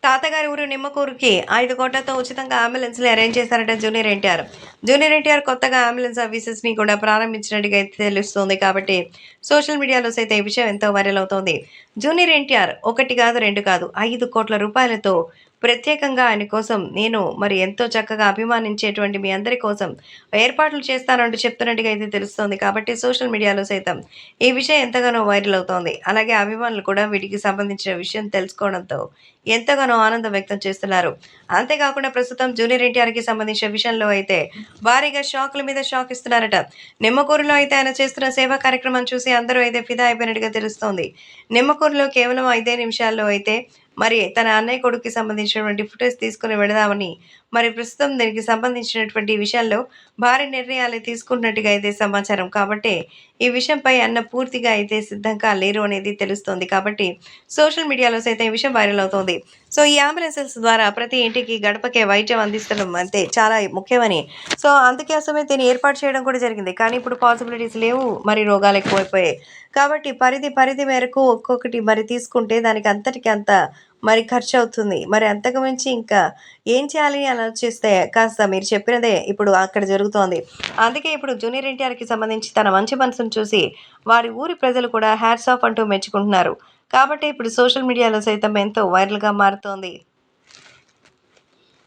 తాతగారి ఊరు నిమ్మకూరుకి 5 కోట్లతో ఉచితంగా అంబులెన్స్‌లు అరేంజ్ చేశారట జూనియర్ ఎన్టీఆర్. జూనియర్ ఎన్టీఆర్ కొత్తగా అంబులెన్స్ సర్వీసెస్‌ని కూడా ప్రారంభించినట్టుగా అయితే తెలుస్తోంది. కాబట్టి సోషల్ మీడియాలో సైతం ఈ విషయం ఎంతో వైరల్ అవుతోంది. జూనియర్ ఎన్టీఆర్ 1 కాదు, 2 కాదు 5 కోట్ల రూపాయలతో ప్రత్యేకంగా ఆయన కోసం నేను మరి ఎంతో చక్కగా అభిమానించేటువంటి మీ అందరి కోసం ఏర్పాట్లు చేస్తానంటూ చెప్తున్నట్టుగా అయితే తెలుస్తోంది. కాబట్టి సోషల్ మీడియాలో సైతం ఈ విషయం ఎంతగానో వైరల్ అవుతోంది. అలాగే అభిమానులు కూడా వీటికి సంబంధించిన విషయం తెలుసుకోవడంతో ఎంతగానో ఆనందం వ్యక్తం చేస్తున్నారు. అంతేకాకుండా ప్రస్తుతం జూనియర్ ఎన్టీఆర్‌కి సంబంధించిన విషయంలో అయితే భారీగా షాకుల మీద షాక్ ఇస్తున్నారట. నిమ్మకూరులో అయితే ఆయన చేస్తున్న సేవా కార్యక్రమం చూసి అందరూ అయితే ఫిదా అయిపోయినట్టుగా తెలుస్తోంది. నిమ్మకూరులో కేవలం 5 నిమిషాల్లో అయితే మరి తన అన్నయ్య కొడుక్కి సంబంధించినటువంటి ఫుటేజ్ తీసుకొని వెళదామని మరి ప్రస్తుతం దీనికి సంబంధించినటువంటి విషయాల్లో భారీ నిర్ణయాలు తీసుకుంటున్నట్టుగా అయితే సమాచారం. కాబట్టి ఈ విషయంపై అన్న పూర్తిగా అయితే సిద్ధంగా లేరు అనేది తెలుస్తోంది. కాబట్టి సోషల్ మీడియాలో సైతం ఈ విషయం వైరల్ అవుతోంది. సో ఈ అంబులెన్సెస్ ద్వారా ప్రతి ఇంటికి గడపకే వైద్యం అందిస్తడం అంతే చాలా ముఖ్యమని. సో అందుకోసమే దీన్ని ఏర్పాటు చేయడం కూడా జరిగింది. కానీ ఇప్పుడు పాసిబిలిటీస్ లేవు. మరి రోగాలు ఎక్కువైపోయాయి. కాబట్టి పరిధి మేరకు ఒక్కొక్కటి మరి తీసుకుంటే దానికి అంతటికి అంత మరి ఖర్చవుతుంది. మరి అంతకు మించి ఇంకా ఏం చేయాలి అని ఆలోచిస్తే కాస్త మీరు చెప్పినదే ఇప్పుడు అక్కడ జరుగుతోంది. అందుకే ఇప్పుడు జూనియర్ ఎన్టీఆర్‌కి సంబంధించి తన మంచి మనసును చూసి వారి ఊరి ప్రజలు కూడా హ్యాట్స్ ఆఫ్ అంటూ మెచ్చుకుంటున్నారు. కాబట్టి ఇప్పుడు సోషల్ మీడియాలో సైతం ఎంతో వైరల్‌గా మారుతోంది.